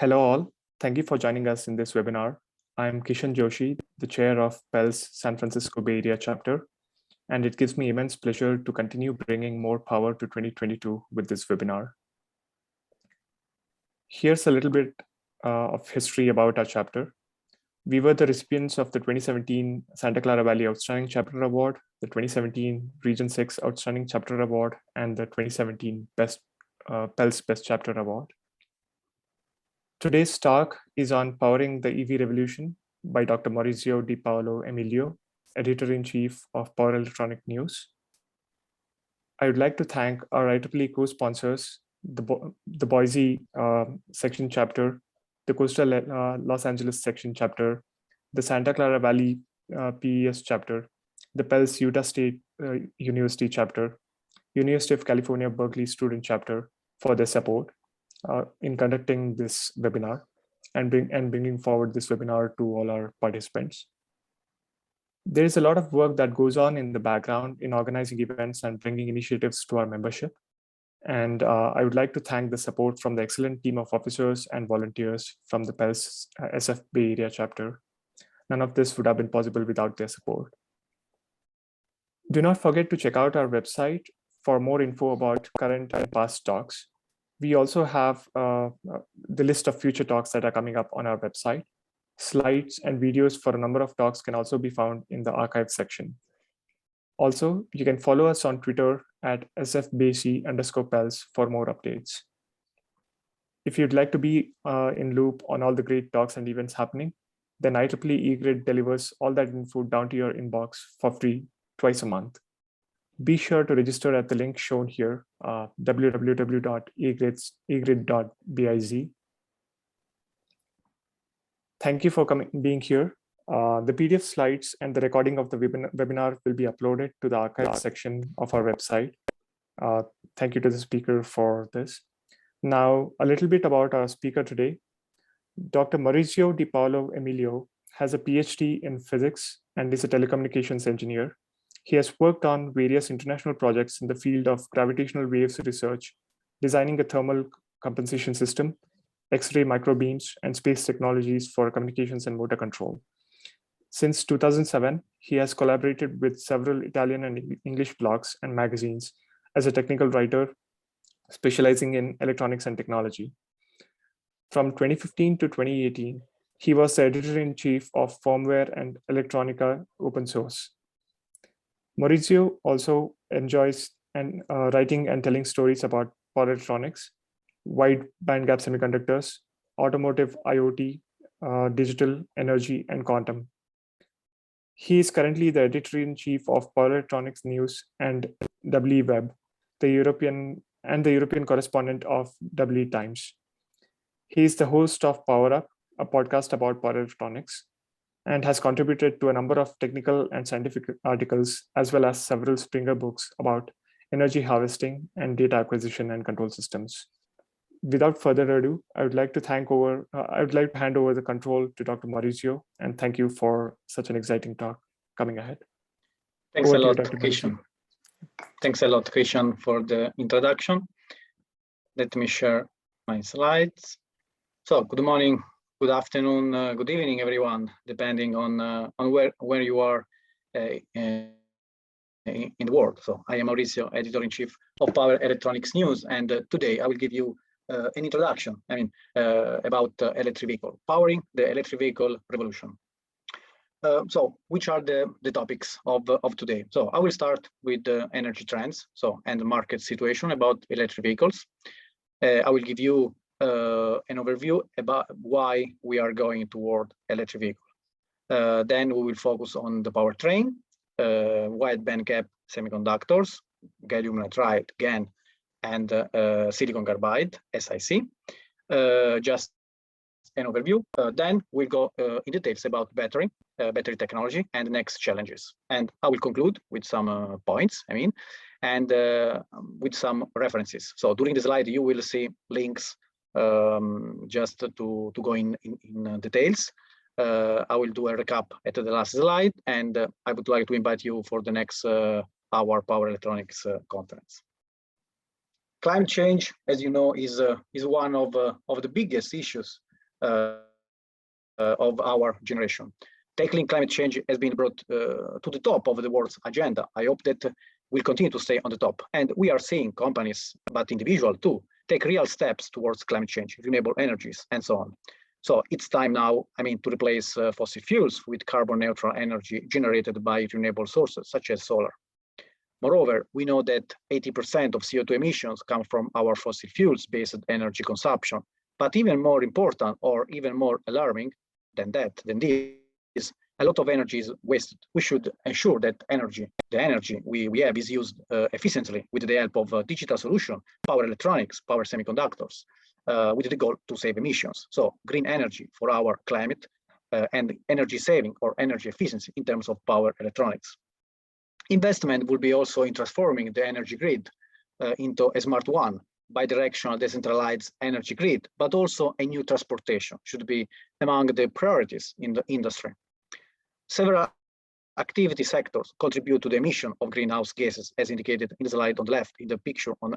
Hello all, thank you for joining us in this webinar. I'm Kishan Joshi, the chair of PEL's San Francisco Bay Area chapter, and it gives me immense pleasure to continue bringing more power to 2022 with this webinar. Here's a little bit of history about our chapter. We were the recipients of the 2017 Santa Clara Valley Outstanding Chapter Award, the 2017 Region 6 Outstanding Chapter Award, and the 2017 PEL's Best Chapter Award. Today's talk is on Powering the EV Revolution by Dr. Maurizio di Paolo Emilio, Editor-in-Chief of Power Electronic News. I would like to thank our IEEE co-sponsors, the Boise section chapter, the Coastal Los Angeles section chapter, the Santa Clara Valley PES chapter, the PEL's Utah State University chapter, University of California, Berkeley student chapter for their support in conducting this webinar and bringing forward this webinar to all our participants. There is a lot of work that goes on in the background in organizing events and bringing initiatives to our membership. And I would like to thank the support from the excellent team of officers and volunteers from the PEL's SF Bay Area chapter. None of this would have been possible without their support. Do not forget to check out our website for more info about current and past talks. We also have the list of future talks that are coming up on our website. Slides and videos for a number of talks can also be found in the archive section. Also, you can follow us on Twitter at sfbc_pels for more updates. If you'd like to be in loop on all the great talks and events happening, then IEEE eGrid delivers all that info down to your inbox for free twice a month. Be sure to register at the link shown here, www.egrid.biz. Thank you for being here. The PDF slides and the recording of the webinar will be uploaded to the archive section of our website. Thank you to the speaker for this. Now, a little bit about our speaker today. Dr. Maurizio di Paolo Emilio has a PhD in physics and is a telecommunications engineer. He has worked on various international projects in the field of gravitational waves research, designing a thermal compensation system, X-ray microbeams, and space technologies for communications and motor control. Since 2007, he has collaborated with several Italian and English blogs and magazines as a technical writer, specializing in electronics and technology. From 2015 to 2018, he was the editor-in-chief of Firmware and Electronica Open Source. Maurizio also enjoys writing and telling stories about power electronics, wide bandgap semiconductors, automotive IoT, digital energy, and quantum. He is currently the editor-in-chief of Power Electronics News and WE Web, the European correspondent of WE Times. He is the host of PowerUP, a podcast about power electronics, and has contributed to a number of technical and scientific articles, as well as several Springer books about energy harvesting and data acquisition and control systems. Without further ado, I would like to hand over the control to Dr. Maurizio, and thank you for such an exciting talk coming ahead. Thanks a lot, Kishan. Thanks a lot, Kishan, for the introduction. Let me share my slides. So, good morning, good afternoon, good evening, everyone, depending on where you are in the world. So, I am Maurizio, editor-in-chief of Power Electronics News, and today I will give you an introduction, about electric vehicle, powering the electric vehicle revolution. So, which are the topics of today? So, I will start with the energy trends, and the market situation about electric vehicles. I will give you an overview about why we are going toward electric vehicle. Then we will focus on the powertrain, wide bandgap semiconductors, gallium nitride, GaN, and silicon carbide, SiC. Just an overview. Then we'll go in details about battery technology and the next challenges. And I will conclude with some points, and with some references. So during the slide, you will see links just to go in details. I will do a recap at the last slide, and I would like to invite you for the next our Power Electronics conference. Climate change, as you know, is one of the biggest issues of our generation. Tackling climate change has been brought to the top of the world's agenda. I hope that will continue to stay on the top. And we are seeing companies, but individuals too, take real steps towards climate change, renewable energies, and so on. So it's time now, to replace fossil fuels with carbon neutral energy generated by renewable sources, such as solar. Moreover, we know that 80% of CO2 emissions come from our fossil fuels-based energy consumption. But even more important, or even more alarming than this, a lot of energy is wasted. We should ensure that the energy we have is used efficiently with the help of digital solution, power electronics, power semiconductors, with the goal to save emissions. So green energy for our climate and energy saving or energy efficiency in terms of power electronics. Investment will be also in transforming the energy grid into a smart one, bidirectional decentralized energy grid, but also a new transportation should be among the priorities in the industry. Several activity sectors contribute to the emission of greenhouse gases, as indicated in the slide on the left, in the picture on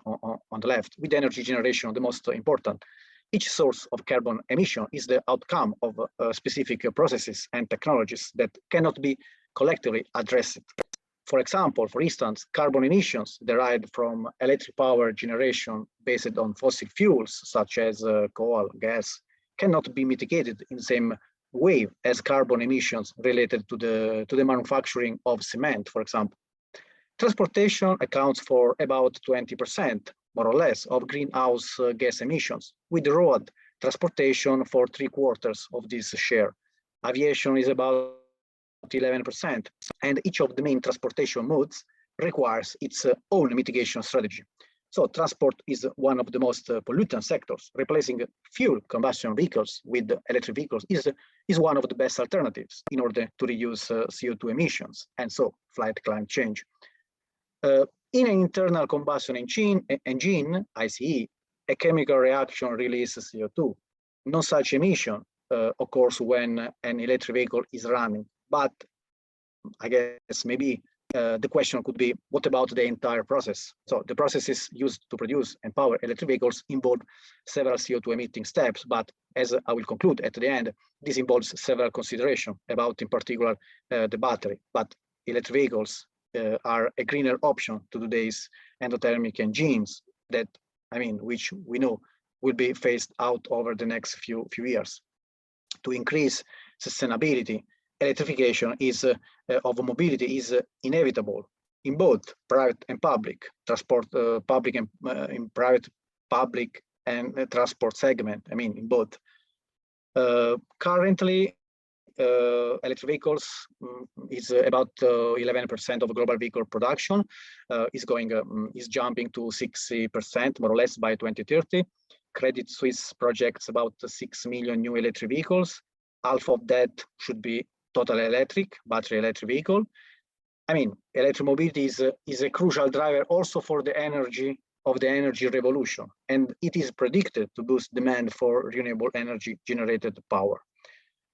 the left, with energy generation the most important. Each source of carbon emission is the outcome of specific processes and technologies that cannot be collectively addressed. For example, for instance, carbon emissions derived from electric power generation based on fossil fuels, such as coal, gas, cannot be mitigated in the same way as carbon emissions related to the manufacturing of cement, for example. Transportation accounts for about 20%, more or less, of greenhouse gas emissions, with road transportation for 3/4 of this share. Aviation is about 11%, and each of the main transportation modes requires its own mitigation strategy. So transport is one of the most pollutant sectors. Replacing fuel combustion vehicles with electric vehicles is one of the best alternatives in order to reduce CO2 emissions and so fight climate change. In an internal combustion engine, ICE, a chemical reaction releases CO2. No such emission occurs when an electric vehicle is running. But I guess maybe the question could be, what about the entire process? So the processes used to produce and power electric vehicles involve several CO2 emitting steps, but as I will conclude at the end, this involves several considerations about, in particular, the battery. But electric vehicles are a greener option to today's endothermic engines that, which we know will be phased out over the next few years. To increase sustainability, electrification of mobility is inevitable in both private and public transport, public and transport segment. In both. Currently, electric vehicles is about 11% of global vehicle production. Is jumping to 60% more or less by 2030. Credit Suisse projects about 6 million new electric vehicles. Half of that should be totally electric, battery electric vehicle. Electric mobility is a crucial driver also for the energy revolution, and it is predicted to boost demand for renewable energy generated power.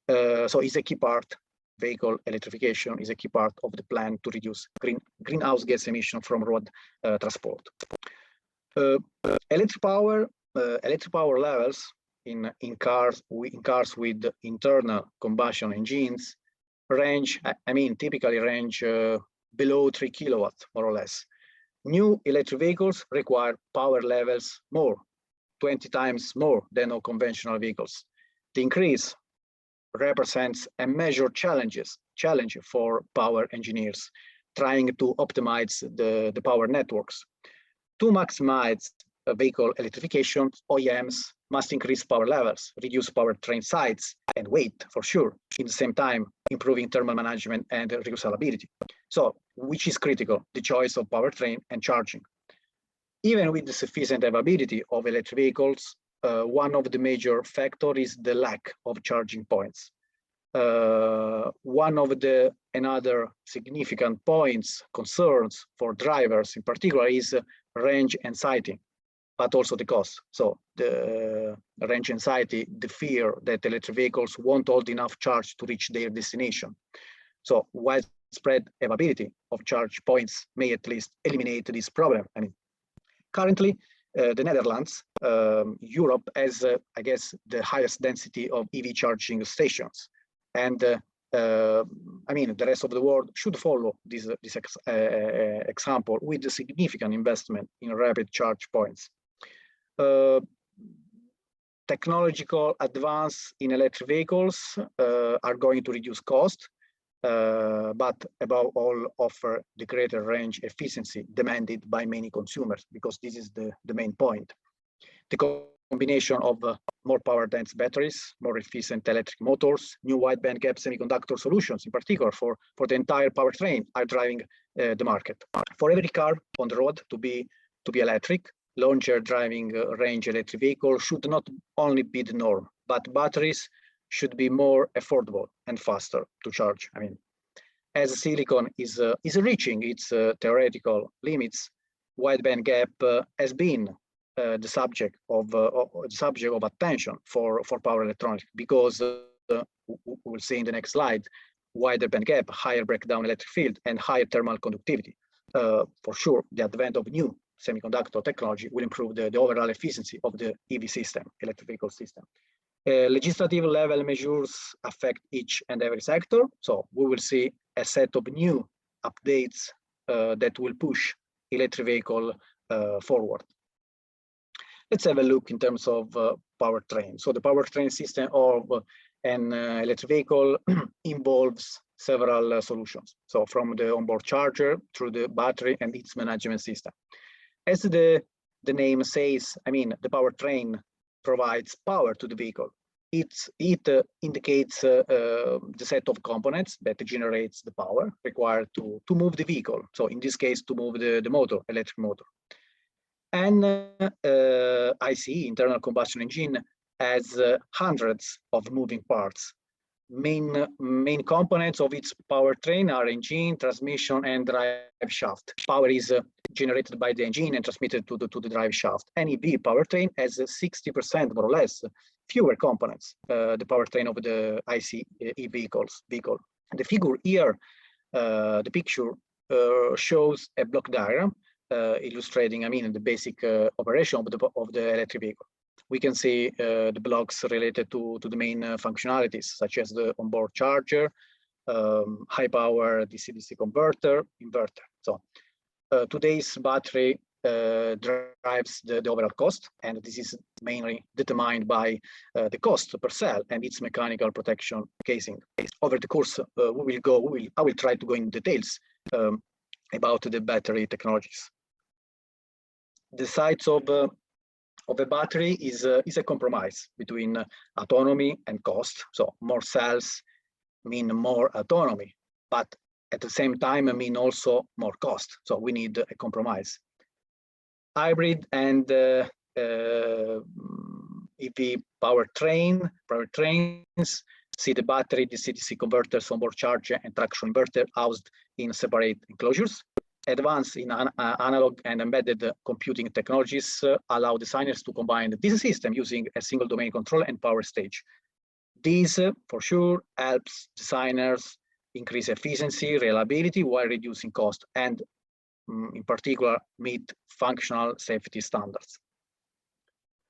So it's a key part, vehicle electrification is a key part of the plan to reduce greenhouse gas emission from road transport. Electric power levels in cars with internal combustion engines typically range below 3 kilowatts, more or less. New electric vehicles require power levels 20 times more than conventional vehicles. The increase represents a major challenge for power engineers trying to optimize the power networks. To maximize vehicle electrification, OEMs must increase power levels, reduce powertrain size and weight for sure, in the same time improving thermal management and reusability. So, which is critical, the choice of powertrain and charging. Even with the sufficient availability of electric vehicles, one of the major factors is the lack of charging points. One of the another significant concerns for drivers in particular is range anxiety, but also the cost. So the range anxiety, the fear that electric vehicles won't hold enough charge to reach their destination. So widespread availability of charge points may at least eliminate this problem. Currently, the Netherlands, Europe has, I guess, the highest density of EV charging stations. And I mean, the rest of the world should follow this example with a significant investment in rapid charge points. Technological advance in electric vehicles are going to reduce cost, but above all offer the greater range efficiency demanded by many consumers, because this is the main point. The combination of more power dense batteries, more efficient electric motors, new wide bandgap semiconductor solutions in particular for the entire powertrain are driving the market. For every car on the road to be electric, longer driving range electric vehicle should not only be the norm, but batteries should be more affordable and faster to charge. I mean, as silicon is reaching its theoretical limits, wideband gap has been the subject of attention for power electronics, because we'll see in the next slide, wider band gap, higher breakdown electric field, and higher thermal conductivity. For sure, the advent of new semiconductor technology will improve the overall efficiency of the EV system, electric vehicle system. Legislative level measures affect each and every sector. So we will see a set of new updates that will push electric vehicle forward. Let's have a look in terms of powertrain. So the powertrain system of an electric vehicle involves several solutions. So from the onboard charger through the battery and its management system. As the name says, I mean, the powertrain provides power to the vehicle. It indicates the set of components that generates the power required to move the vehicle. So in this case, to move the motor, electric motor. And ICE, internal combustion engine, has hundreds of moving parts. Main components of its powertrain are engine, transmission, and drive shaft. Power is generated by the engine and transmitted to the drive shaft. An EV powertrain has 60% more or less fewer components, the powertrain of the ICE vehicle. The figure here, the picture shows a block diagram illustrating, I mean, the basic operation of the electric vehicle. We can see the blocks related to the main functionalities, such as the onboard charger, high power DC-DC converter, inverter. So today's battery drives the overall cost, and this is mainly determined by the cost per cell and its mechanical protection casing. Over the course, I will try to go in details about the battery technologies. The size of a battery is a compromise between autonomy and cost. So more cells mean more autonomy, but at the same time mean also more cost. So we need a compromise. Hybrid and EV powertrains see the battery, DC-DC converters, onboard charger, and traction inverter housed in separate enclosures. Advance in analog and embedded computing technologies allow designers to combine this system using a single domain controller and power stage. This, for sure, helps designers increase efficiency, reliability, while reducing cost, and in particular, meet functional safety standards.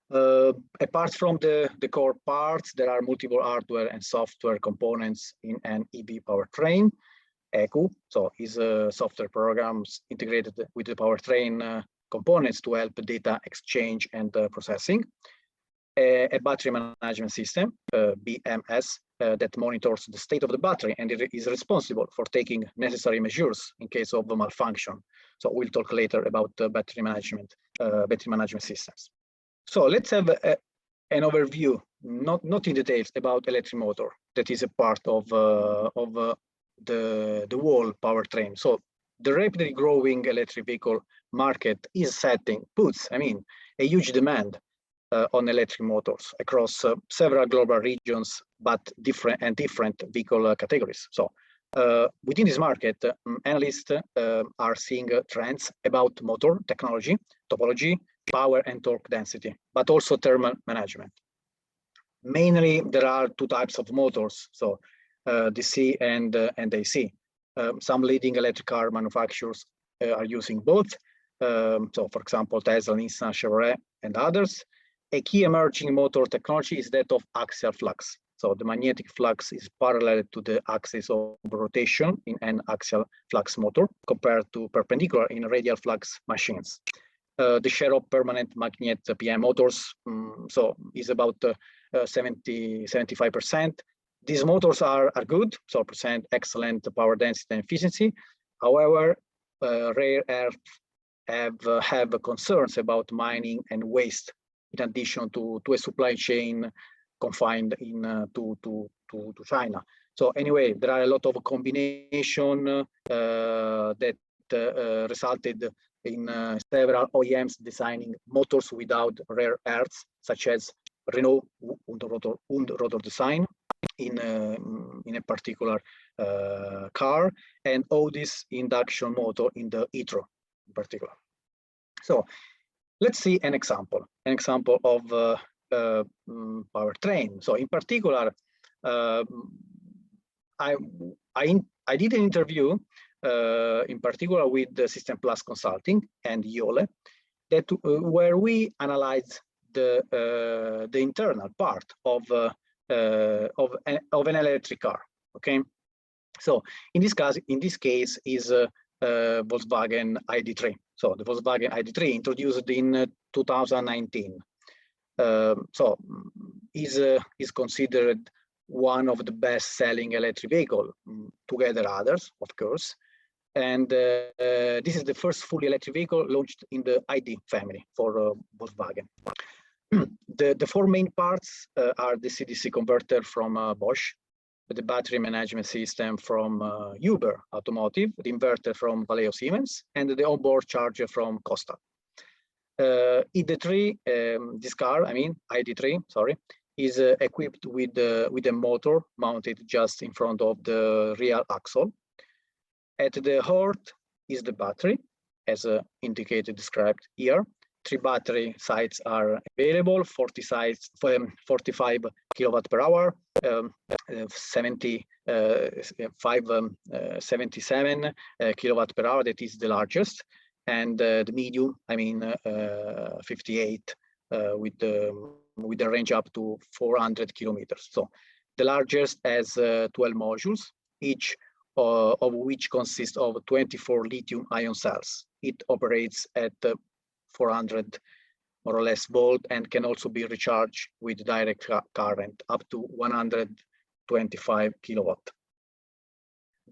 Apart from the core parts, there are multiple hardware and software components in an EV powertrain. ECU, so is software programs integrated with the powertrain components to help data exchange and processing. A battery management system, BMS, that monitors the state of the battery and it is responsible for taking necessary measures in case of a malfunction. So we'll talk later about battery management systems. So let's have an overview, not in details, about electric motor that is a part of the whole powertrain. So the rapidly growing electric vehicle market puts a huge demand on electric motors across several global regions, but different vehicle categories. So within this market, analysts are seeing trends about motor technology, topology, power and torque density, but also thermal management. Mainly, there are two types of motors, so DC and AC. Some leading electric car manufacturers are using both. so for example, Tesla, Nissan, Chevrolet, and others. A key emerging motor technology is that of axial flux. So the magnetic flux is parallel to the axis of rotation in an axial flux motor compared to perpendicular in radial flux machines. The share of permanent magnet PM motors so is about 75%. These motors are good, so present excellent power density and efficiency. However, rare earth have concerns about mining and waste, in addition to a supply chain confined to China. So anyway, there are a lot of combination that resulted in several OEMs designing motors without rare earths, such as Renault rotor design in a particular car, and Audi's induction motor in the e-tron in particular. So let's see an example of powertrain. So in particular, I did an interview in particular with the System Plus Consulting and Iole, that where we analyzed the internal part of an electric car. Okay, so in this case is Volkswagen ID.3. So the Volkswagen ID.3 introduced in 2019. So is considered one of the best-selling electric vehicle, together others, of course. And this is the first fully electric vehicle launched in the ID family for Volkswagen. The four main parts are the DC converter from Bosch, the battery management system from Uber Automotive, the inverter from Valeo Siemens, and the onboard charger from Costa. ID.3, this car, ID.3, sorry, is equipped with a motor mounted just in front of the rear axle. At the heart is the battery, as indicated, described here. 3 battery sites are available, 45 kilowatt per hour, 77 kilowatt per hour, that is the largest, and the medium, 58 with a range up to 400 kilometers. So the largest has 12 modules, each of which consists of 24 lithium-ion cells. It operates at 400 more or less volt and can also be recharged with direct current up to 125 kilowatt.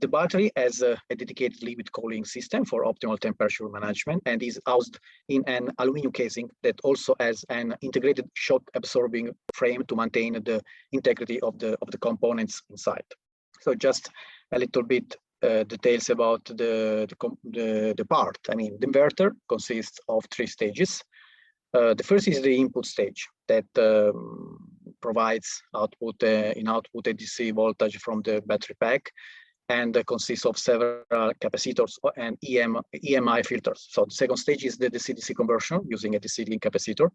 The battery has a dedicated liquid cooling system for optimal temperature management and is housed in an aluminum casing that also has an integrated shock absorbing frame to maintain the integrity of the components inside. So just a little bit details about the part. The inverter consists of 3 stages. The first is the input stage that provides output a DC voltage from the battery pack, and consists of several capacitors and EMI filters. So the second stage is the DC-DC conversion using a DC-link capacitor,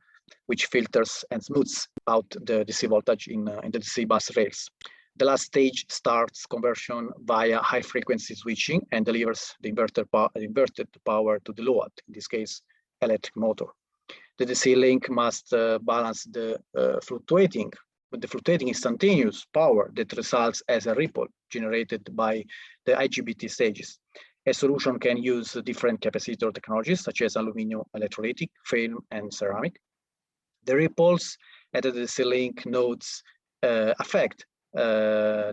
which filters and smooths out the DC voltage in the DC bus rails. The last stage starts conversion via high-frequency switching and delivers the inverted power to the load, in this case, electric motor. The DC link must balance the fluctuating instantaneous power that results as a ripple generated by the IGBT stages. A solution can use different capacitor technologies, such as aluminum electrolytic, film, and ceramic. The ripples at the DC link nodes affect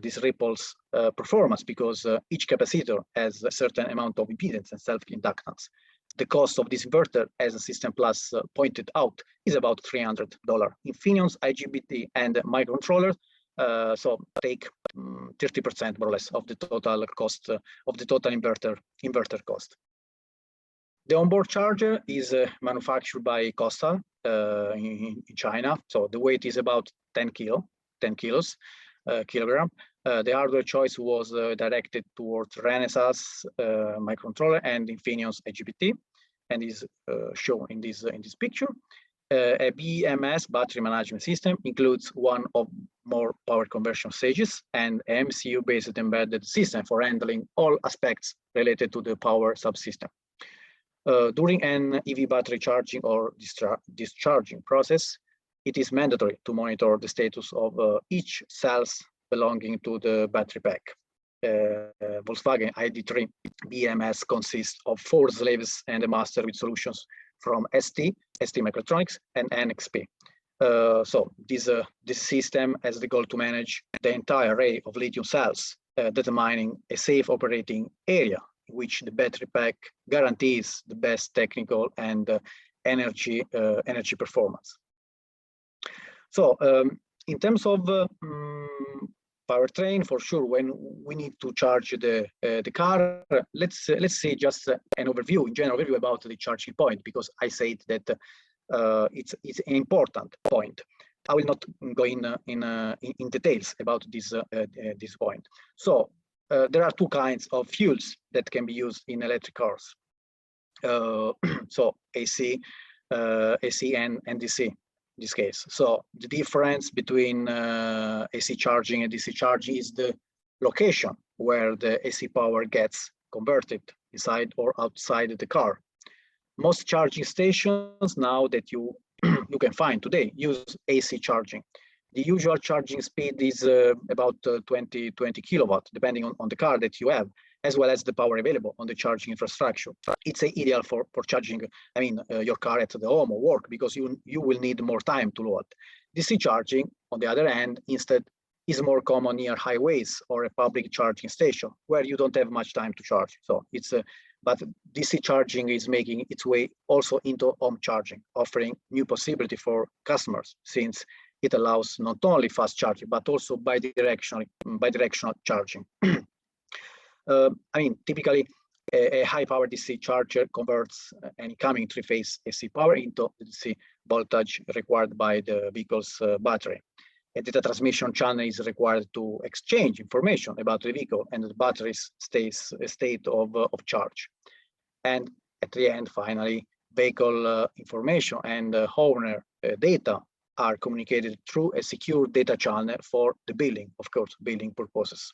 these ripples performance because each capacitor has a certain amount of impedance and self-inductance. The cost of this inverter, as System Plus pointed out, is about $300. Infineon's IGBT and microcontrollers so take 30% more or less of the total cost of the total inverter cost. The onboard charger is manufactured by Costa in China. So the weight is about 10 kilogram. The hardware choice was directed towards Renesas microcontroller and Infineon's IGBT, and is shown in this picture. A BMS, battery management system, includes one or more power conversion stages and an MCU-based embedded system for handling all aspects related to the power subsystem. During an EV battery charging or discharging process, it is mandatory to monitor the status of each cells belonging to the battery pack. Volkswagen ID3 BMS consists of 4 slaves and a master with solutions from ST Microelectronics, and NXP. So this system has the goal to manage the entire array of lithium cells, determining a safe operating area in which the battery pack guarantees the best technical and energy performance. So in terms of powertrain, for sure, when we need to charge the car, let's say just an overview, in general overview about the charging point, because I said that it's an important point. I will not go in details about this point. So there are 2 kinds of fuels that can be used in electric cars. So AC and DC. This case. So the difference between AC charging and DC charging is the location where the AC power gets converted, inside or outside the car. Most charging stations now that you can find today use AC charging. The usual charging speed is about 20 kilowatt, depending on the car that you have, as well as the power available on the charging infrastructure. It's ideal for charging, your car at the home or work, because you will need more time to load. DC charging, on the other hand, instead is more common near highways or a public charging station where you don't have much time to charge. So it's but DC charging is making its way also into home charging, offering new possibility for customers, since it allows not only fast charging but also bidirectional charging. Typically, a high-power DC charger converts an incoming 3-phase AC power into the DC voltage required by the vehicle's battery. A data transmission channel is required to exchange information about the vehicle and the battery's state of charge. And at the end, finally, vehicle information and owner data are communicated through a secure data channel for the billing, of course, billing purposes.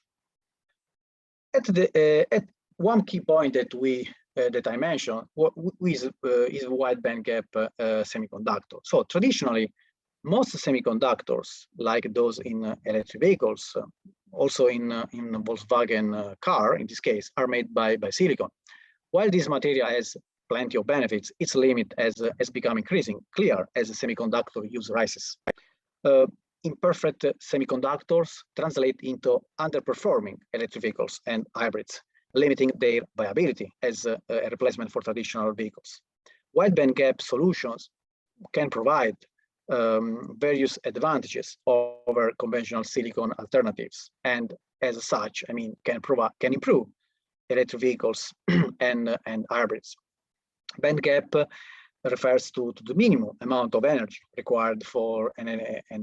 At one key point that I mentioned is wide bandgap semiconductor. So traditionally, most semiconductors, like those in electric vehicles, also in Volkswagen car, in this case, are made by silicon. While this material has plenty of benefits, its limit has become increasingly clear as the semiconductor use rises. Imperfect semiconductors translate into underperforming electric vehicles and hybrids, limiting their viability as a replacement for traditional vehicles. Wide bandgap solutions can provide various advantages over conventional silicon alternatives, and as such, can improve electric vehicles and hybrids. Bandgap refers to the minimum amount of energy required for an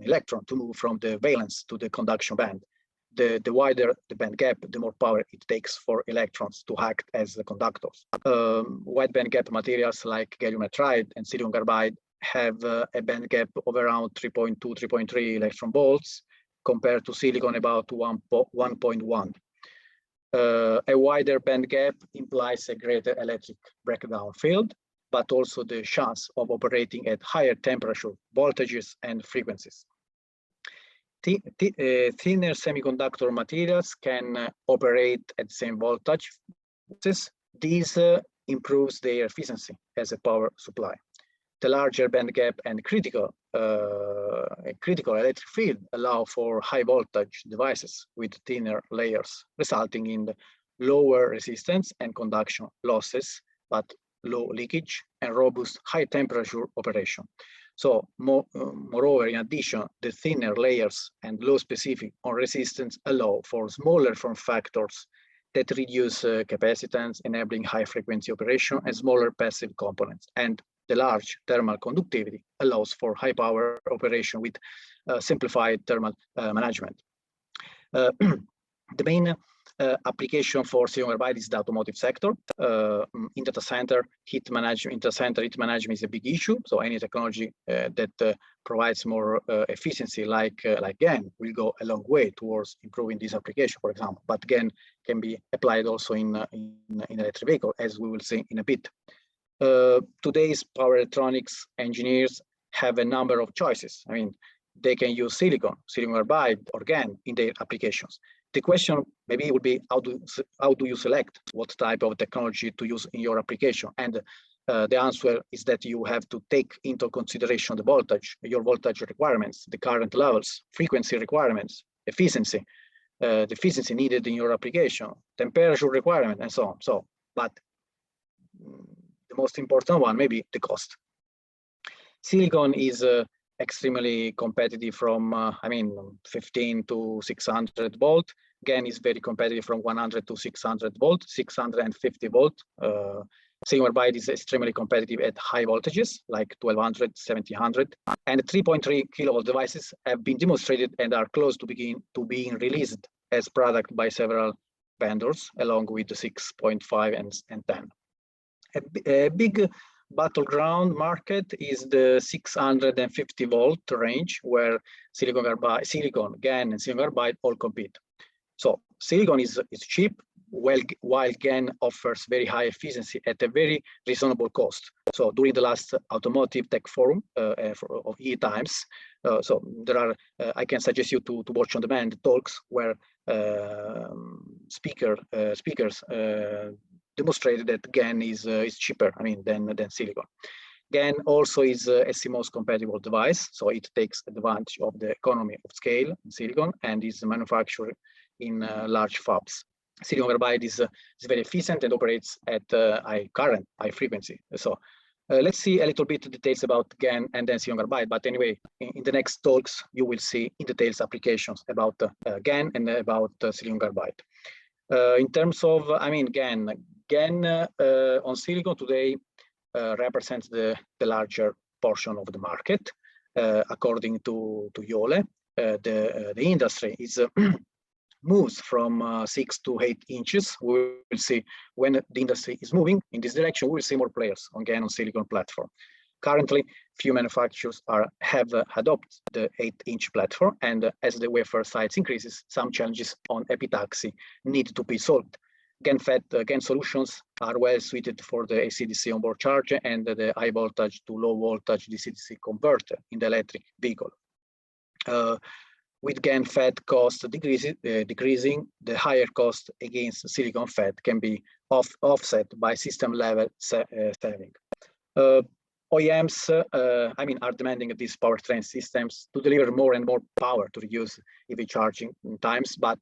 electron to move from the valence to the conduction band. The wider the band gap, the more power it takes for electrons to act as the conductors. Wide bandgap materials like gallium nitride and silicon carbide have a band gap of around 3.2, 3.3 electron volts, compared to silicon about 1.1. A wider band gap implies a greater electric breakdown field, but also the chance of operating at higher temperature, voltages, and frequencies. Thinner semiconductor materials can operate at the same voltage. This improves their efficiency as a power supply. The larger band gap and critical electric field allow for high voltage devices with thinner layers, resulting in lower resistance and conduction losses, but low leakage and robust high temperature operation. So moreover, in addition, the thinner layers and low specific on resistance allow for smaller form factors that reduce capacitance, enabling high frequency operation and smaller passive components. And the large thermal conductivity allows for high power operation with simplified thermal management. The main application for silicon carbide is the automotive sector. In data center, heat management is a big issue. So any technology that provides more efficiency, like GaN, will go a long way towards improving this application, for example. But GaN can be applied also in electric vehicle, as we will see in a bit. Today's power electronics engineers have a number of choices. I mean, they can use silicon carbide, or GaN in their applications. The question maybe would be, how do you select what type of technology to use in your application? And the answer is that you have to take into consideration the voltage, your voltage requirements, the current levels, frequency requirements, efficiency, the efficiency needed in your application, temperature requirement, and so on. But the most important one, maybe the cost. Silicon is extremely competitive from, 15 to 600 volt. GaN is very competitive from 100 to 600 volt, 650 volt. Silicon carbide is extremely competitive at high voltages, like 1200, 1700, and 3.3 kilovolt devices have been demonstrated and are close to being released as product by several vendors, along with the 6.5 and 10. A big battleground market is the 650 volt range, where silicon, GaN, and silicon carbide all compete. So silicon is cheap, while GaN offers very high efficiency at a very reasonable cost. So during the last automotive tech forum of E-Times, so there are, I can suggest you to watch on demand talks where speakers demonstrated that GaN is cheaper, than silicon. GaN also is a CMOS compatible device, so it takes advantage of the economy of scale in silicon and is manufactured in large fabs. Silicon carbide is very efficient and operates at high current, high frequency. So let's see a little bit details about GaN and then silicon carbide. But anyway, in the next talks, you will see in details applications about GaN and about silicon carbide. In terms of, GaN on silicon today represents the larger portion of the market. According to Yole, the industry is moves from 6 to 8 inches. We will see when the industry is moving in this direction, we will see more players on GaN on silicon platform. Currently, few manufacturers have adopted the 8-inch platform, and as the wafer size increases, some challenges on epitaxy need to be solved. GaN solutions are well suited for the AC/DC onboard charger and the high voltage to low voltage DC/DC converter in the electric vehicle. With GaN FET cost decreasing, the higher cost against silicon FET can be offset by system level saving. OEMs, are demanding these powertrain systems to deliver more and more power to reduce EV charging times, but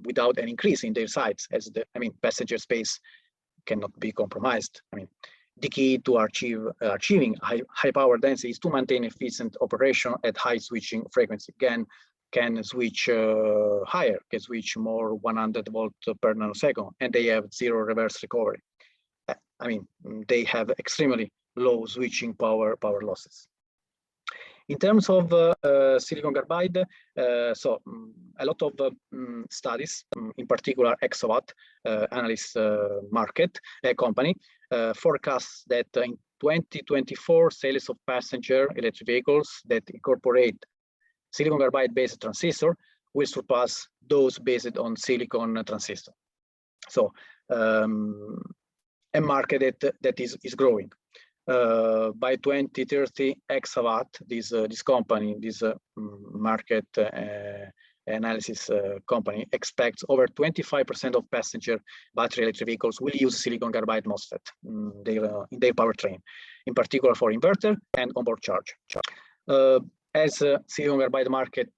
without an increase in their size, as the passenger space cannot be compromised. The key to achieving high power density is to maintain efficient operation at high switching frequency. GaN can switch higher, can switch more 100 volt per nanosecond, and they have zero reverse recovery. They have extremely low switching power losses. In terms of silicon carbide, so a lot of studies, in particular Exawatt analyst market company, forecasts that in 2024 sales of passenger electric vehicles that incorporate silicon carbide based transistor will surpass those based on silicon transistor. So a market that is growing. By 2030, Exawatt, this company, this market analysis company, expects over 25% of passenger battery electric vehicles will use silicon carbide MOSFET in their powertrain, in particular for inverter and onboard charge. As silicon carbide market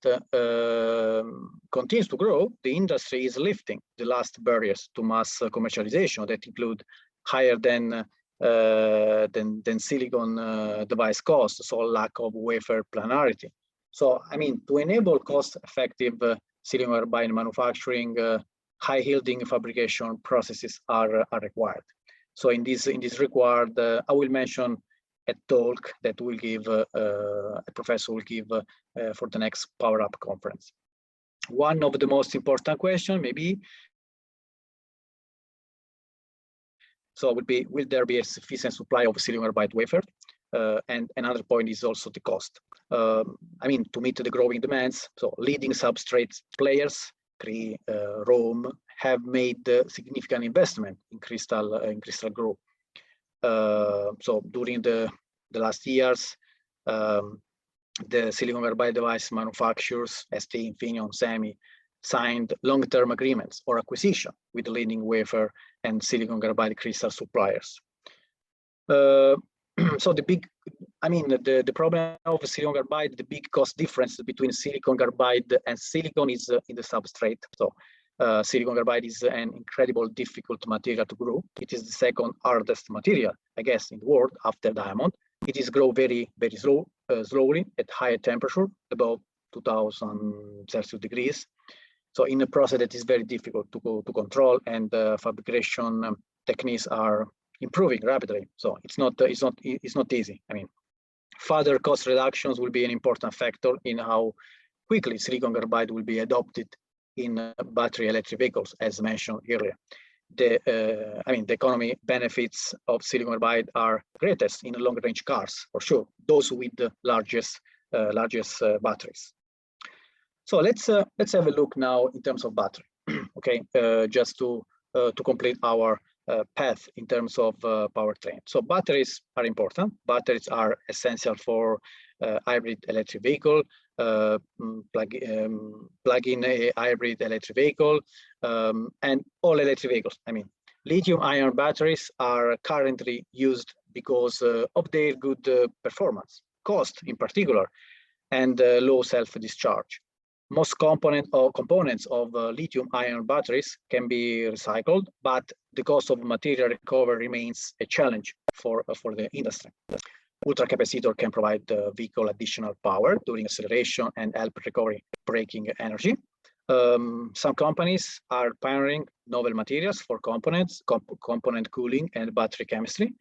continues to grow, the industry is lifting the last barriers to mass commercialization that include higher than silicon device cost, so lack of wafer planarity. So, to enable cost-effective silicon carbide manufacturing, high-yielding fabrication processes are required. So, in this regard, I will mention a talk that will give a professor will give for the next PowerUP conference. One of the most important questions, maybe. So would be, will there be a sufficient supply of silicon carbide wafer? And another point is also the cost. To meet the growing demands, so leading substrate players, Cree, Rome, have made significant investment in crystal growth. So during the last years, the silicon carbide device manufacturers, ST, Infineon, Semi, signed long-term agreements or acquisition with leading wafer and silicon carbide crystal suppliers. So the problem of silicon carbide, the big cost difference between silicon carbide and silicon is in the substrate. So silicon carbide is an incredible difficult material to grow. It is the second hardest material, I guess, in the world after diamond. It is grow very slowly at higher temperature, above 2000 Celsius degrees. So in a process that is very difficult to control, and fabrication techniques are improving rapidly. So it's not easy. I mean, further cost reductions will be an important factor in how quickly silicon carbide will be adopted in battery electric vehicles, as mentioned earlier. The economy benefits of silicon carbide are greatest in long-range cars, for sure. Those with the largest batteries. So let's have a look now in terms of battery. Okay, just to complete our path in terms of powertrain. So batteries are important. Batteries are essential for hybrid electric vehicle, plug-in hybrid electric vehicle, and all electric vehicles. I mean, lithium-ion batteries are currently used because of their good performance, cost in particular, and low self-discharge. Most components of lithium-ion batteries can be recycled, but the cost of material recovery remains a challenge for the industry. Ultracapacitor can provide the vehicle additional power during acceleration and help recovery braking energy. Some companies are pioneering novel materials for components, component cooling, and battery chemistry,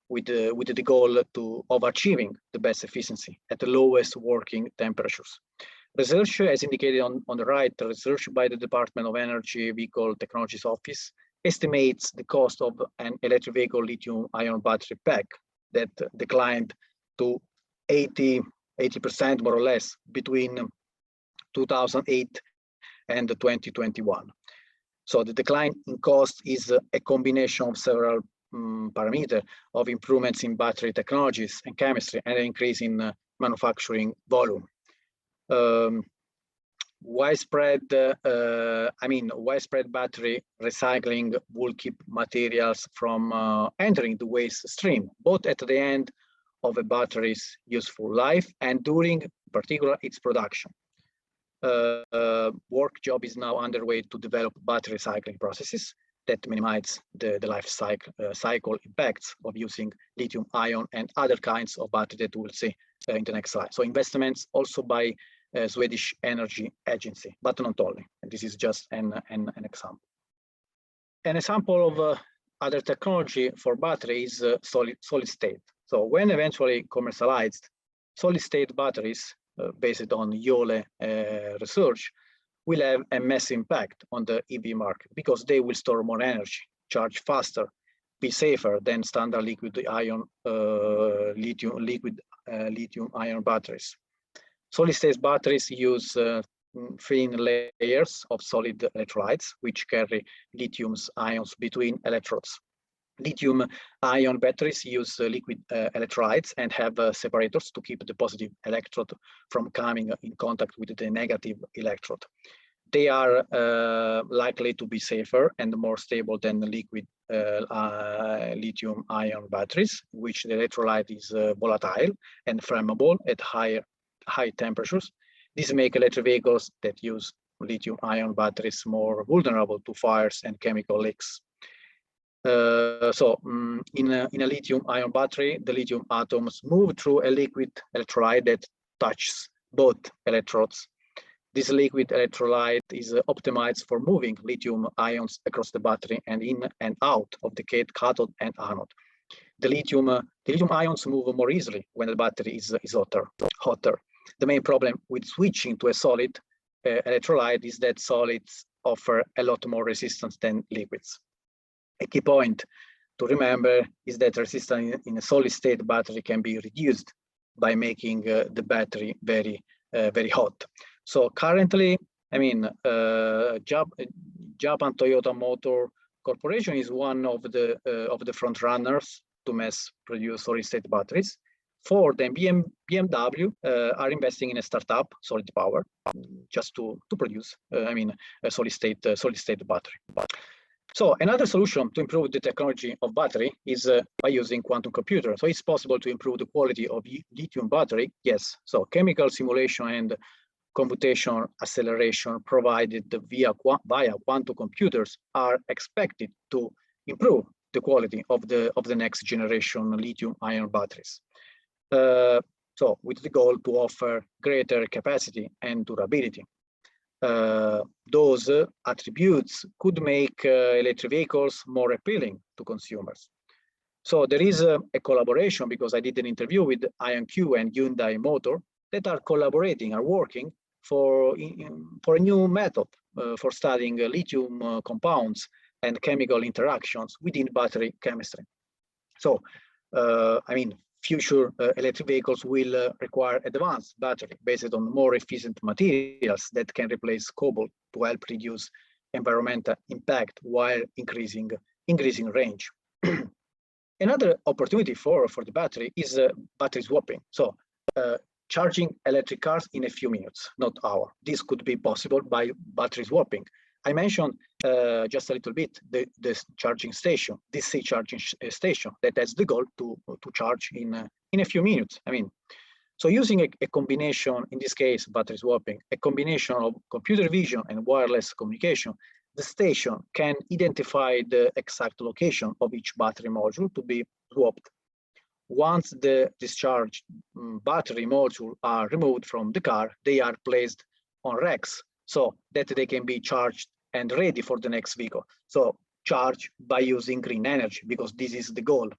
with the goal of achieving the best efficiency at the lowest working temperatures. Research, as indicated on the right, research by the Department of Energy Vehicle Technologies Office estimates the cost of an electric vehicle lithium-ion battery pack that declined to 80% more or less between 2008 and 2021. So the decline in cost is a combination of several parameters of improvements in battery technologies and chemistry and an increase in manufacturing volume. Widespread battery recycling will keep materials from entering the waste stream, both at the end of a battery's useful life and during, in particular, its production. Work job is now underway to develop battery recycling processes that minimize the life cycle impacts of using lithium-ion and other kinds of battery that we'll see in the next slide. So investments also by Swedish Energy Agency, but not only. And this is just an example. An example of other technology for battery is solid state. So when eventually commercialized, solid state batteries based on Yole research will have a massive impact on the EV market because they will store more energy, charge faster, be safer than standard lithium-ion batteries. Solid-state batteries use thin layers of solid electrolytes, which carry lithium ions between electrodes. Lithium-ion batteries use liquid electrolytes and have separators to keep the positive electrode from coming in contact with the negative electrode. They are likely to be safer and more stable than the liquid lithium-ion batteries, which the electrolyte is volatile and flammable at high temperatures. This makes electric vehicles that use lithium-ion batteries more vulnerable to fires and chemical leaks. In a lithium-ion battery, the lithium atoms move through a liquid electrolyte that touches both electrodes. This liquid electrolyte is optimized for moving lithium ions across the battery and in and out of the cathode and anode. The lithium ions move more easily when the battery is hotter. The main problem with switching to a solid electrolyte is that solids offer a lot more resistance than liquids. A key point to remember is that resistance in a solid state battery can be reduced by making the battery very hot. So currently, Japan Toyota Motor Corporation is one of the front runners to mass produce solid-state batteries. Ford and BMW are investing in a startup, Solid Power, just to produce, a solid-state battery. So another solution to improve the technology of battery is by using quantum computer. So it's possible to improve the quality of lithium battery. Yes. So chemical simulation and computation acceleration provided via quantum computers are expected to improve the quality of the next generation lithium-ion batteries. So with the goal to offer greater capacity and durability. Those attributes could make electric vehicles more appealing to consumers. So there is a collaboration, because I did an interview with IonQ and Hyundai Motor that are working for a new method for studying lithium compounds and chemical interactions within battery chemistry. So, future electric vehicles will require advanced battery based on more efficient materials that can replace cobalt to help reduce environmental impact while increasing range. Another opportunity for the battery is battery swapping. So charging electric cars in a few minutes, not hours. This could be possible by battery swapping. I mentioned just a little bit this charging station, DC charging station that has the goal to charge in a few minutes. So using a combination, in this case battery swapping, a combination of computer vision and wireless communication, the station can identify the exact location of each battery module to be swapped. Once the discharged battery module are removed from the car, they are placed on racks so that they can be charged and ready for the next vehicle. So charge by using green energy, because this is the goal.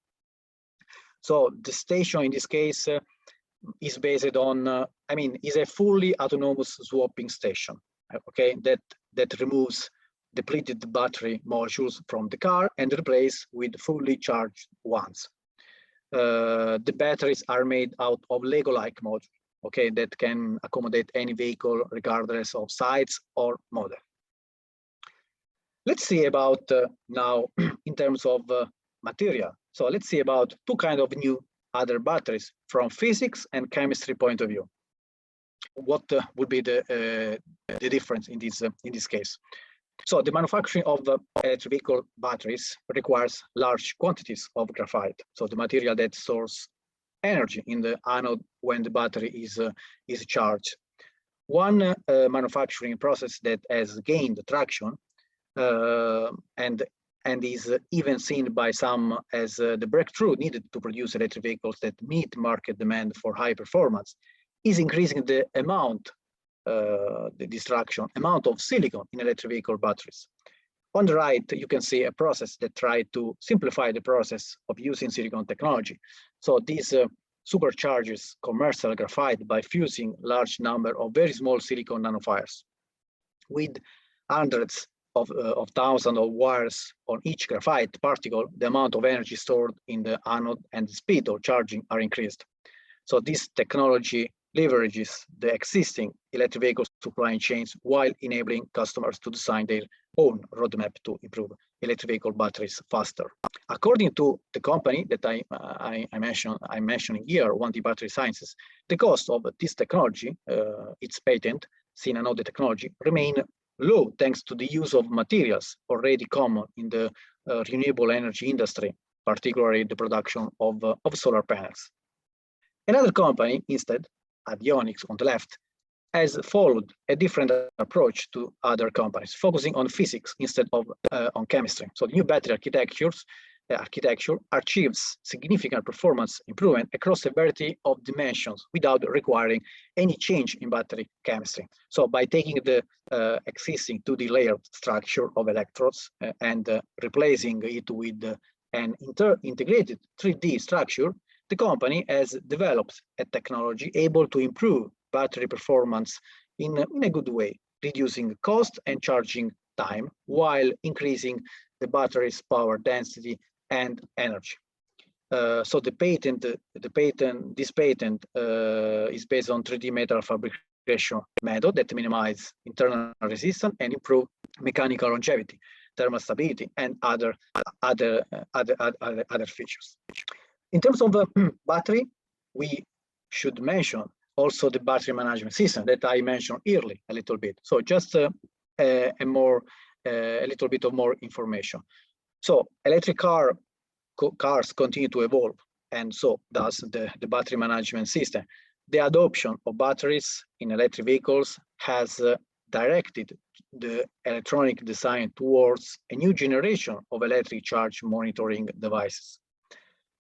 So the station in this case is based on, is a fully autonomous swapping station, okay, that removes depleted battery modules from the car and replace with fully charged ones. The batteries are made out of Lego-like modules, okay, that can accommodate any vehicle regardless of size or model. Let's see about now in terms of material. So let's see about two kinds of new other batteries from physics and chemistry point of view. What would be the difference in this case? So the manufacturing of electric vehicle batteries requires large quantities of graphite. So the material that stores energy in the anode when the battery is charged. One manufacturing process that has gained traction and is even seen by some as the breakthrough needed to produce electric vehicles that meet market demand for high performance is increasing the amount of silicon in electric vehicle batteries. On the right, you can see a process that tried to simplify the process of using silicon technology. So this supercharges commercial graphite by fusing large number of very small silicon nanowires. With hundreds of thousands of wires on each graphite particle, the amount of energy stored in the anode and the speed of charging are increased. So this technology leverages the existing electric vehicle supply chains while enabling customers to design their own roadmap to improve electric vehicle batteries faster. According to the company that I'm mentioning here, 1D Battery Sciences, the cost of this technology, its patent, Synanode technology, remain low thanks to the use of materials already common in the renewable energy industry, particularly the production of solar panels. Another company, instead, Avionics on the left, has followed a different approach to other companies, focusing on physics instead of on chemistry. So the new battery architecture achieves significant performance improvement across a variety of dimensions without requiring any change in battery chemistry. So by taking the existing 2D layered structure of electrodes and replacing it with an integrated 3D structure, the company has developed a technology able to improve battery performance in a good way, reducing cost and charging time while increasing the battery's power density and energy. So this patent is based on 3D metal fabrication method that minimize internal resistance and improve mechanical longevity, thermal stability, and other features. In terms of battery, we should mention also the battery management system that I mentioned earlier a little bit. So just a little bit of more information. So electric cars continue to evolve, and so does the battery management system. The adoption of batteries in electric vehicles has directed the electronic design towards a new generation of electric charge monitoring devices.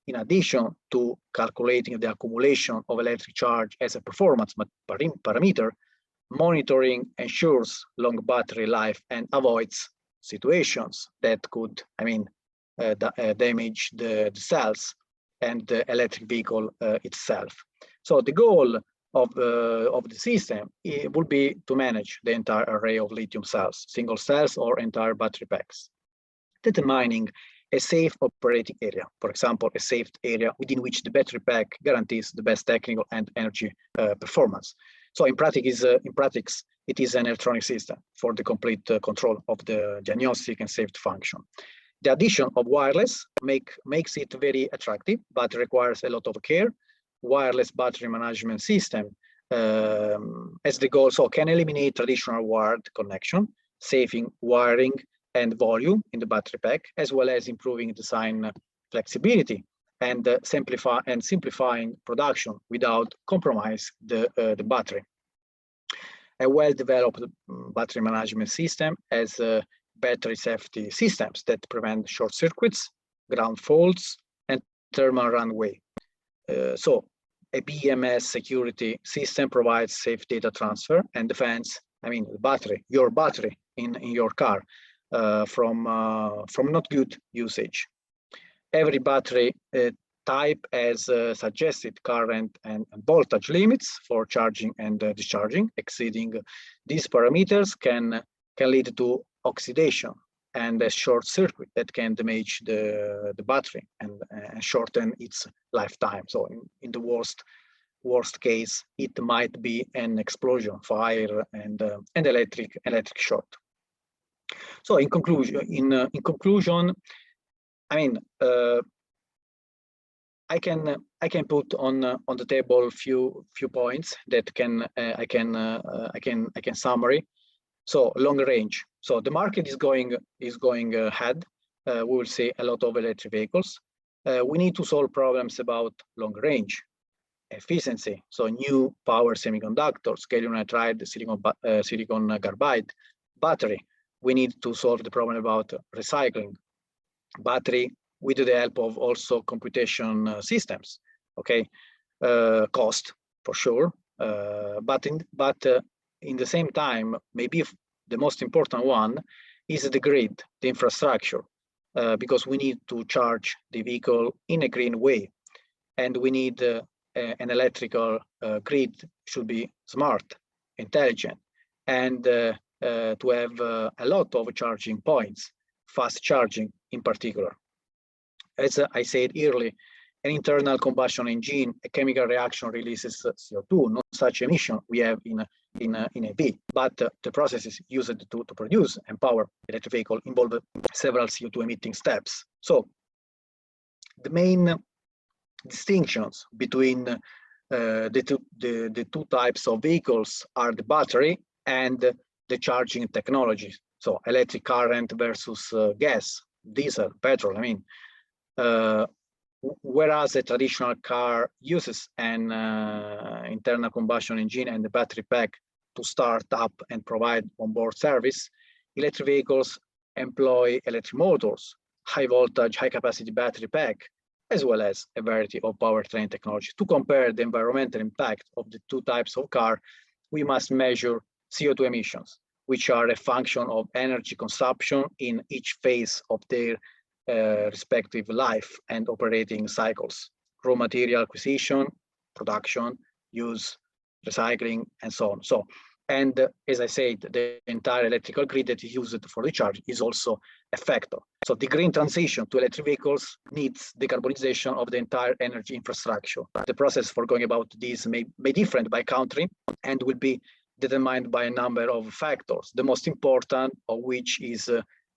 In addition to calculating the accumulation of electric charge as a performance parameter, monitoring ensures long battery life and avoids situations that could, damage the cells and the electric vehicle itself. So the goal of the system would be to manage the entire array of lithium cells, single cells or entire battery packs, determining a safe operating area, for example, a safe area within which the battery pack guarantees the best technical and energy performance. So in practice, it is an electronic system for the complete control of the diagnostic and safety function. The addition of wireless makes it very attractive, but requires a lot of care. Wireless battery management system as the goal, so can eliminate traditional wired connection, saving wiring and volume in the battery pack, as well as improving design flexibility and simplifying production without compromise the battery. A well-developed battery management system has battery safety systems that prevent short circuits, ground faults, and thermal runaway. So a BMS security system provides safe data transfer and defends, the battery, your battery in your car from not good usage. Every battery type has suggested current and voltage limits for charging and discharging. Exceeding these parameters can lead to oxidation and a short circuit that can damage the battery and shorten its lifetime. So in the worst case, it might be an explosion, fire, and electric short. So in conclusion, I can put on the table few points that I can summary. So long range. So the market is going ahead. We will see a lot of electric vehicles. We need to solve problems about long range, efficiency. So new power semiconductors, gallium nitride, silicon carbide, battery. We need to solve the problem about recycling battery with the help of also computation systems. Okay, cost for sure, but in the same time, maybe the most important one is the grid, the infrastructure, because we need to charge the vehicle in a green way, and we need an electrical grid should be smart, intelligent, and to have a lot of charging points, fast charging in particular. As I said earlier, an internal combustion engine, a chemical reaction releases CO2. No such emission we have in a V, but the processes used to produce and power electric vehicle involve several CO2 emitting steps. So the main distinctions between the two types of vehicles are the battery and the charging technology. So electric current versus gas, diesel, petrol. Whereas a traditional car uses an internal combustion engine and the battery pack to start up and provide onboard service, electric vehicles employ electric motors, high voltage, high capacity battery pack, as well as a variety of powertrain technology. To compare the environmental impact of the two types of car, we must measure CO2 emissions, which are a function of energy consumption in each phase of their respective life and operating cycles: raw material acquisition, production, use, recycling, and so on. So, and as I said, the entire electrical grid that is used for the charge is also a factor. So the green transition to electric vehicles needs decarbonization of the entire energy infrastructure. The process for going about this may differ by country and will be determined by a number of factors, the most important of which is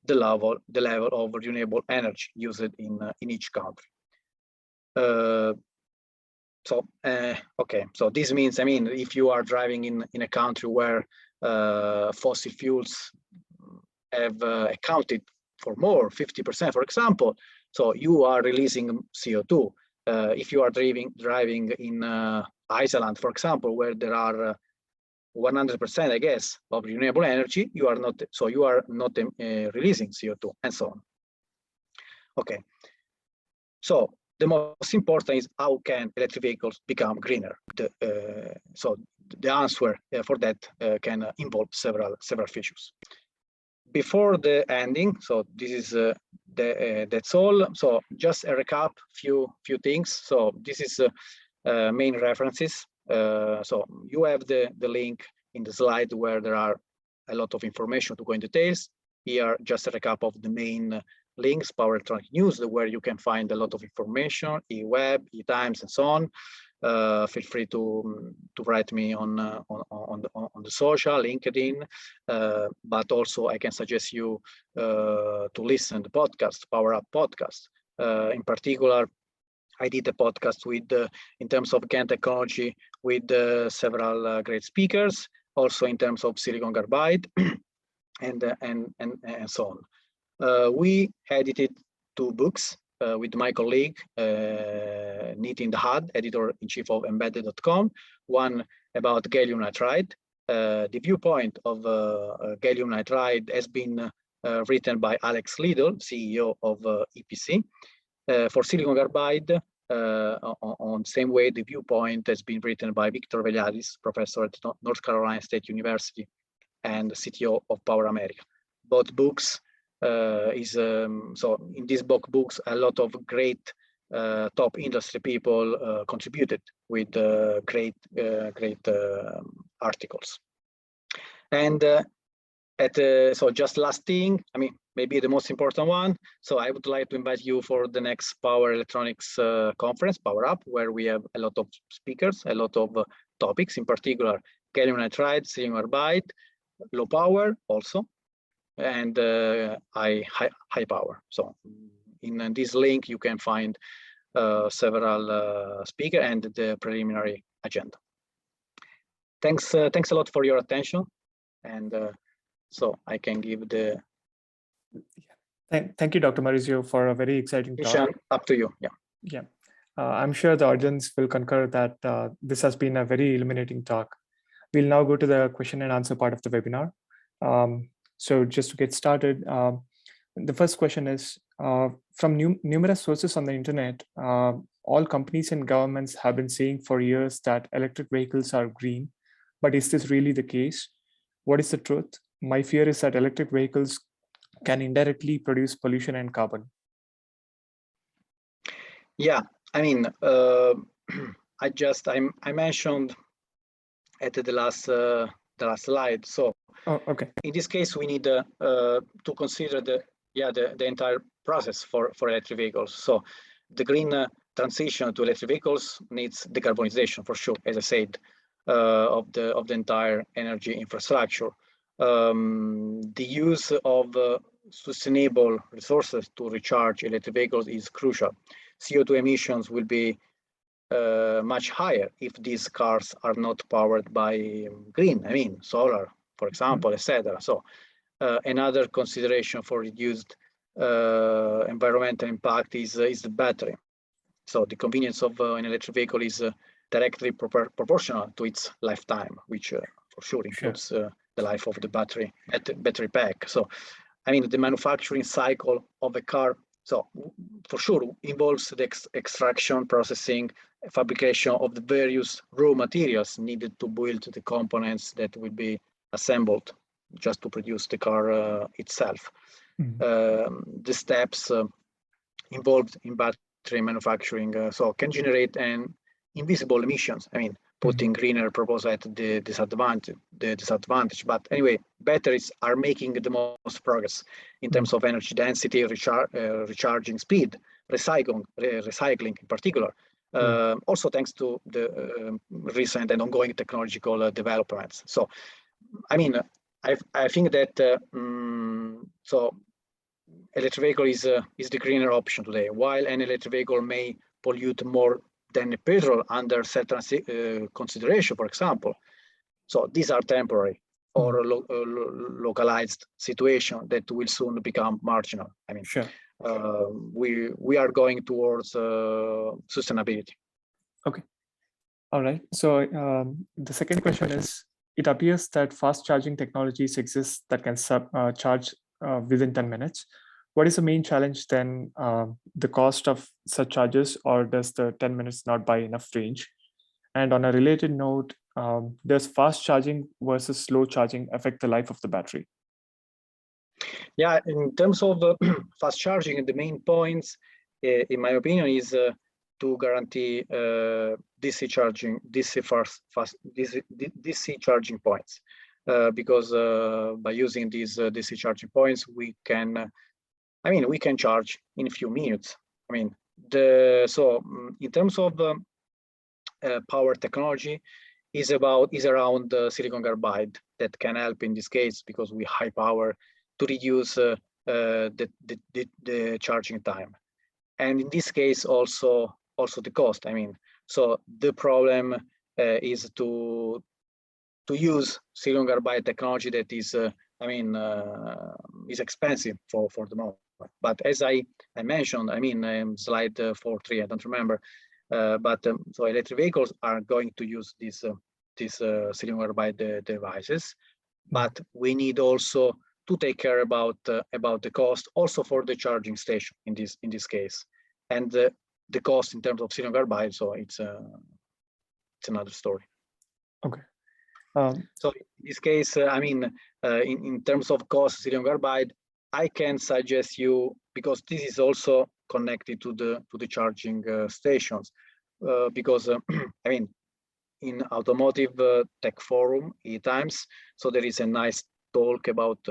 the level of renewable energy used in each country. Okay, so this means, I mean, if you are driving in a country where fossil fuels have accounted for more, 50%, for example, so you are releasing CO2. If you are driving in Iceland, for example, where there are 100%, I guess, of renewable energy, you are not releasing CO2, and so on. Okay, so the most important is how can electric vehicles become greener? So the answer for that can involve several features. Before the ending, so this is that's all. So just a recap, few things. So this is main references. So you have the link in the slide where there are a lot of information to go in details. Here, just a recap of the main links, Power Electronic News, where you can find a lot of information, eWeb, eTimes, and so on. Feel free to write me on the social, LinkedIn, but also I can suggest you to listen to the podcast, PowerUP podcast. In particular, I did a podcast with, in terms of GaN technology, with several great speakers, also in terms of silicon carbide, and so on. We edited 2 books with my colleague, Nitin Dahad, editor-in-chief of embedded.com, one about gallium nitride. The viewpoint of gallium nitride has been written by Alex Liddell, CEO of EPC. For silicon carbide, on the same way, the viewpoint has been written by Victor Veliadis, professor at North Carolina State University and CTO of Power America. Both books so in these books, a lot of great top industry people contributed with great articles. And so just last thing, I mean, maybe the most important one. So I would like to invite you for the next Power Electronics conference, PowerUP, where we have a lot of speakers, a lot of topics, in particular, gallium nitride, silicon carbide, low power also, and high power. So in this link, you can find several speakers and the preliminary agenda. Thanks a lot for your attention. And so I can give the... Thank you, Dr. Maurizio, for a very exciting talk. Up to you, yeah. Yeah, I'm sure the audience will concur that this has been a very illuminating talk. We'll now go to the question and answer part of the webinar. So just to get started, the first question is, from numerous sources on the internet, all companies and governments have been saying for years that electric vehicles are green, but is this really the case? What is the truth? My fear is that electric vehicles can indirectly produce pollution and carbon. Yeah, I mean, I mentioned at the last slide. So okay. In this case, we need to consider the entire process for electric vehicles. So the green transition to electric vehicles needs decarbonization for sure, as I said, of the entire energy infrastructure. The use of sustainable resources to recharge electric vehicles is crucial. CO2 emissions will be much higher if these cars are not powered by green, I mean, solar, for example, etc. So another consideration for reduced environmental impact is the battery. So the convenience of an electric vehicle is directly proportional to its lifetime, which for sure includes the life of the battery pack. So, I mean, the manufacturing cycle of a car, so for sure involves the extraction, processing, fabrication of the various raw materials needed to build the components that will be assembled just to produce the car itself. The steps involved in battery manufacturing so can generate an invisible emissions. I mean, putting greener proposal at the disadvantage. But anyway, batteries are making the most progress in terms of energy density, recharging speed, recycling in particular. Also thanks to the recent and ongoing technological developments. So, I mean, I think that so electric vehicle is the greener option today. While an electric vehicle may pollute more than petrol under certain consideration, for example. So these are temporary or localized situation that will soon become marginal. I mean, sure. We are going towards sustainability. Okay. All right. So the second question is, it appears that fast charging technologies exist that can charge within 10 minutes. What is the main challenge then? The cost of such charges, or does the 10 minutes not buy enough range? And on a related note, does fast charging versus slow charging affect the life of the battery? Yeah, in terms of fast charging, the main points, in my opinion, is to guarantee DC charging, DC charging points, because by using these DC charging points, we can, we can charge in a few minutes. I mean, in terms of power technology, is around silicon carbide that can help in this case, because we high power to reduce the charging time, and in this case also the cost. I mean, so the problem is to use silicon carbide technology that is is expensive for the moment. But as I mentioned, slide 4.3, I don't remember, so electric vehicles are going to use these silicon carbide devices, but we need also to take care about the cost also for the charging station in this case, and the cost in terms of silicon carbide. So it's another story. Okay. So in this case, in terms of cost, silicon carbide, I can suggest you, because this is also connected to the charging stations, because in automotive tech forum e-times, so there is a nice talk about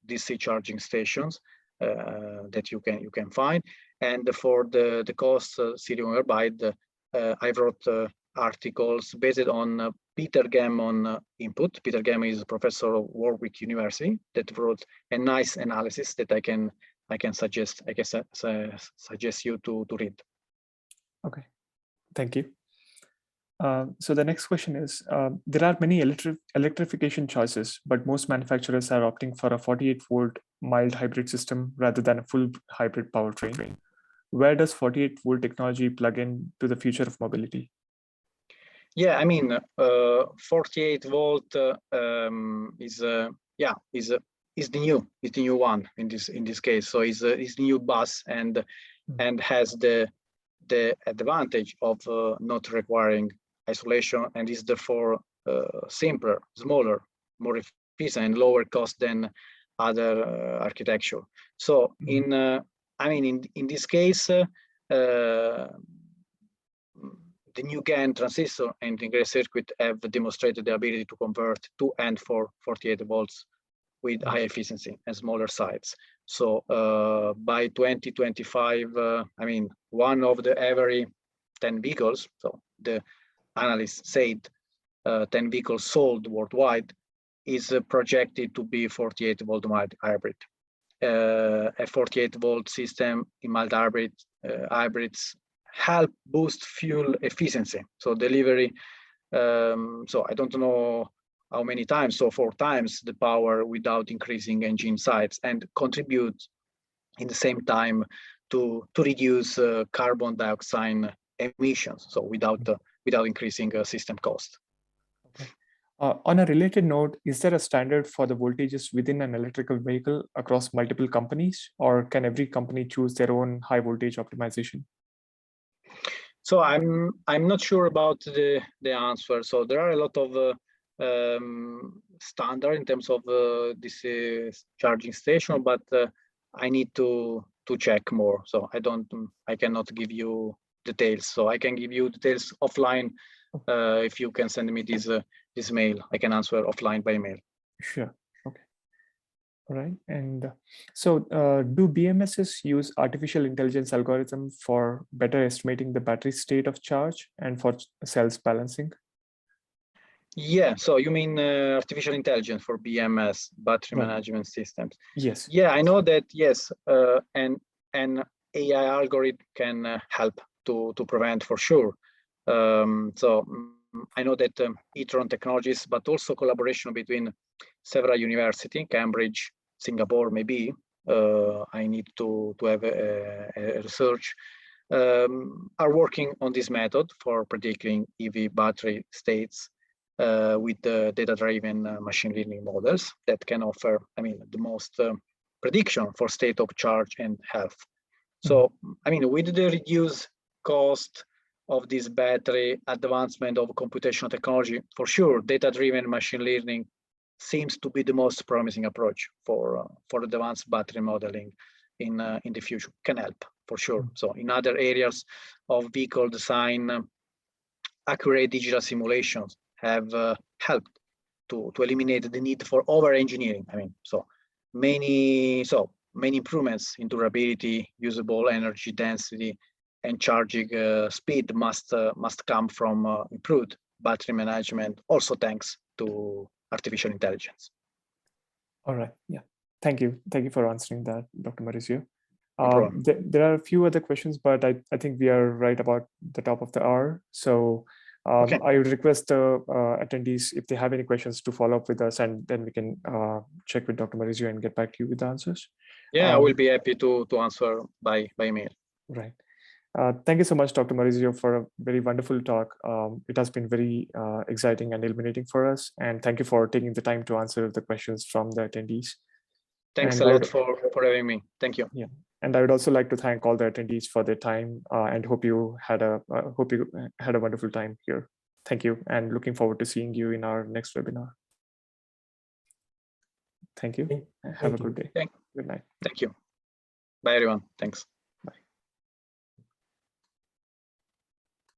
DC charging stations that you can find, and for the cost silicon carbide, I wrote articles based on Peter Gammon input. Peter Gammon is a professor of Warwick University that wrote a nice analysis that I can suggest you to read. Okay, thank you. So the next question is, there are many electrification choices, but most manufacturers are opting for a 48-volt mild hybrid system rather than a full hybrid powertrain. Where does 48-volt technology plug in to the future of mobility? Yeah, 48-volt is the new one in this case. So is the new bus, and has the advantage of not requiring isolation, and is therefore simpler, smaller, more efficient, and lower cost than other architecture. So in this case, the new GaN transistor and integrated circuit have demonstrated the ability to convert 2 and 4 48 volts with high efficiency and smaller sites. So by 2025, one of the every 10 vehicles, so the analysts said 10 vehicles sold worldwide, is projected to be 48-volt mild hybrid. A 48-volt system in mild hybrids help boost fuel efficiency, so delivery. So I don't know how many times, so 4 times the power without increasing engine size, and contribute in the same time to reduce carbon dioxide emissions, so without increasing system cost. Okay. On a related note, is there a standard for the voltages within an electrical vehicle across multiple companies, or can every company choose their own high voltage optimization? So I'm not sure about the answer. So there are a lot of standard in terms of this charging station, but I need to check more. So I cannot give you details. So I can give you details offline. If you can send me this mail, I can answer offline by mail. Sure. Okay. All right. And so do BMSs use artificial intelligence algorithm for better estimating the battery state of charge and for cells balancing? Yeah, so you mean artificial intelligence for BMS, battery management systems? Yes. Yeah, I know that, yes, and an AI algorithm can help to prevent for sure. So I know that e-tron technologies, but also collaboration between several universities, Cambridge, Singapore, maybe. I need to have a research. Are working on this method for predicting EV battery states with the data-driven machine learning models that can offer, I mean, the most prediction for state of charge and health. So, I mean, with the reduced cost of this battery, advancement of computational technology, for sure, data-driven machine learning seems to be the most promising approach for advanced battery modeling in the future. Can help for sure. So in other areas of vehicle design, accurate digital simulations have helped to eliminate the need for over-engineering. I mean, so many improvements in durability, usable energy density, and charging speed must come from improved battery management, also thanks to artificial intelligence. All right. Yeah. Thank you. Thank you for answering that, Dr. Maurizio. No there are a few other questions, but I think we are right about the top of the hour. So okay. I would request the attendees, if they have any questions, to follow up with us, and then we can check with Dr. Maurizio and get back to you with the answers. Yeah, I will be happy to answer by email. Right. Thank you so much, Dr. Maurizio, for a very wonderful talk. It has been very exciting and illuminating for us. And thank you for taking the time to answer the questions from the attendees. Thanks a lot for having me. Thank you. Yeah. And I would also like to thank all the attendees for their time and hope you had a wonderful time here. Thank you, and looking forward to seeing you in our next webinar. Thank you. Have a good day. Good night. Thank you. Bye, everyone. Thanks.